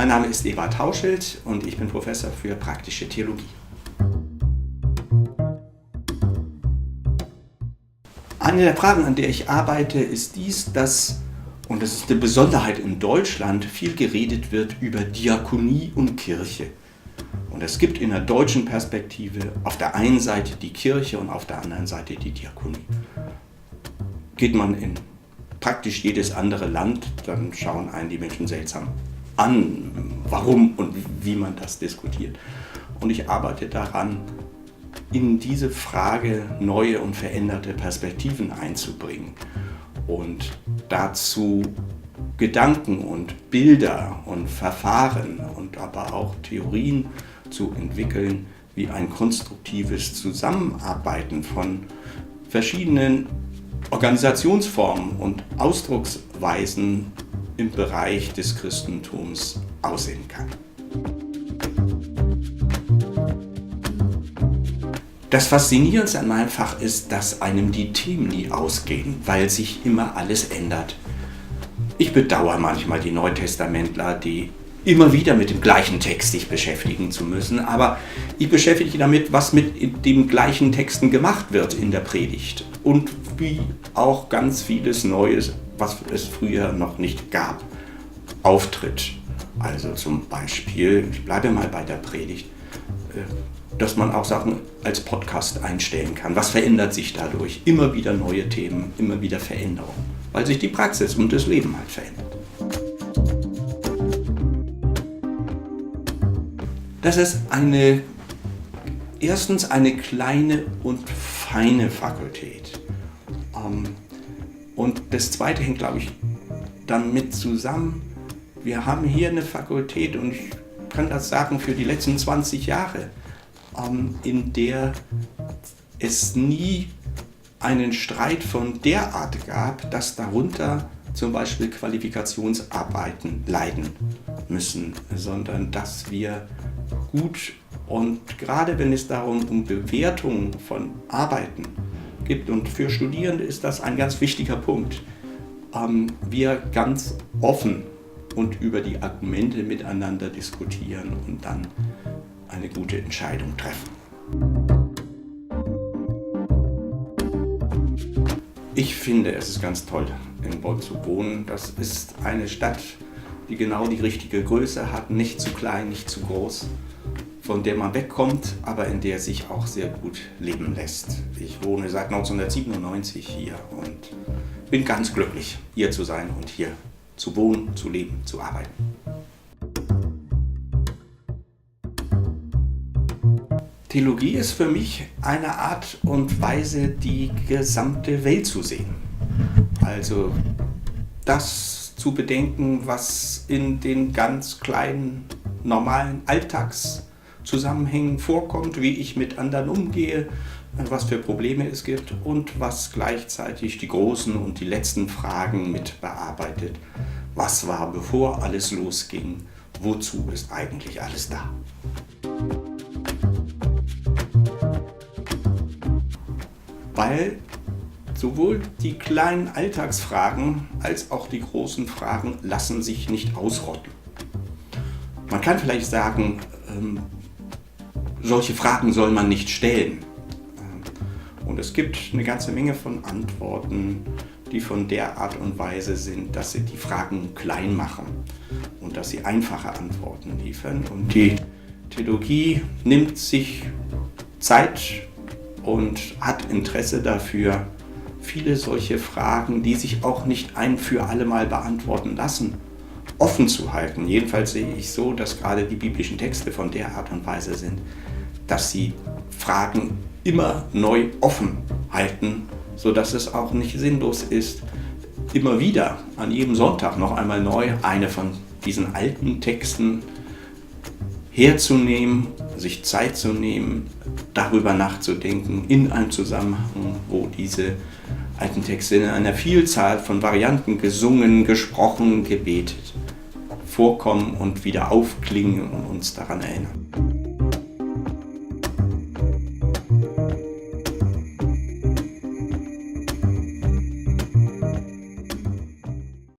Mein Name ist Ewald Hauschild und ich bin Professor für praktische Theologie. Eine der Fragen, an der ich arbeite, ist dies, dass, und das ist eine Besonderheit in Deutschland, viel geredet wird über Diakonie und Kirche. Und es gibt in der deutschen Perspektive auf der einen Seite die Kirche und auf der anderen Seite die Diakonie. Geht man in praktisch jedes andere Land, dann schauen einen die Menschen seltsam an, warum und wie man das diskutiert. Und ich arbeite daran, in diese Frage neue und veränderte Perspektiven einzubringen und dazu Gedanken und Bilder und Verfahren und aber auch Theorien zu entwickeln, wie ein konstruktives Zusammenarbeiten von verschiedenen Organisationsformen und Ausdrucksweisen im Bereich des Christentums aussehen kann. Das Faszinierendste an meinem Fach ist, dass einem die Themen nie ausgehen, weil sich immer alles ändert. Ich bedauere manchmal die Neutestamentler, die immer wieder mit dem gleichen Text sich beschäftigen zu müssen, aber ich beschäftige mich damit, was mit den gleichen Texten gemacht wird in der Predigt und wie auch ganz vieles Neues, was es früher noch nicht gab, auftritt. Also zum Beispiel, ich bleibe mal bei der Predigt, dass man auch Sachen als Podcast einstellen kann. Was verändert sich dadurch? Immer wieder neue Themen, immer wieder Veränderungen, weil sich die Praxis und das Leben halt verändert. Das ist erstens eine kleine und feine Fakultät. Und das Zweite hängt, glaube ich, damit zusammen. Wir haben hier eine Fakultät, und ich kann das sagen, für die letzten 20 Jahre, in der es nie einen Streit von der Art gab, dass darunter zum Beispiel Qualifikationsarbeiten leiden müssen, sondern dass wir gut, und gerade wenn es darum um Bewertung von Arbeiten gibt, und für Studierende ist das ein ganz wichtiger Punkt, wir ganz offen und über die Argumente miteinander diskutieren und dann eine gute Entscheidung treffen. Ich finde, es ist ganz toll, in Bonn zu wohnen. Das ist eine Stadt, die genau die richtige Größe hat, nicht zu klein, nicht zu groß, von der man wegkommt, aber in der sich auch sehr gut leben lässt. Ich wohne seit 1997 hier und bin ganz glücklich, hier zu sein und hier zu wohnen, zu leben, zu arbeiten. Theologie ist für mich eine Art und Weise, die gesamte Welt zu sehen. Also das zu bedenken, was in den ganz kleinen, normalen Alltagszusammenhängen vorkommt, wie ich mit anderen umgehe, was für Probleme es gibt und was gleichzeitig die großen und die letzten Fragen mit bearbeitet. Was war, bevor alles losging? Wozu ist eigentlich alles da? Weil sowohl die kleinen Alltagsfragen als auch die großen Fragen lassen sich nicht ausrotten. Man kann vielleicht sagen, solche Fragen soll man nicht stellen. Und es gibt eine ganze Menge von Antworten, die von der Art und Weise sind, dass sie die Fragen klein machen und dass sie einfache Antworten liefern. Und die Theologie nimmt sich Zeit und hat Interesse dafür, viele solche Fragen, die sich auch nicht ein für alle Mal beantworten lassen, offen zu halten. Jedenfalls sehe ich so, dass gerade die biblischen Texte von der Art und Weise sind, dass sie Fragen immer neu offen halten, sodass es auch nicht sinnlos ist, immer wieder an jedem Sonntag noch einmal neu eine von diesen alten Texten herzunehmen, sich Zeit zu nehmen, darüber nachzudenken, in einem Zusammenhang, wo diese alten Texte in einer Vielzahl von Varianten gesungen, gesprochen, gebetet vorkommen und wieder aufklingen und uns daran erinnern.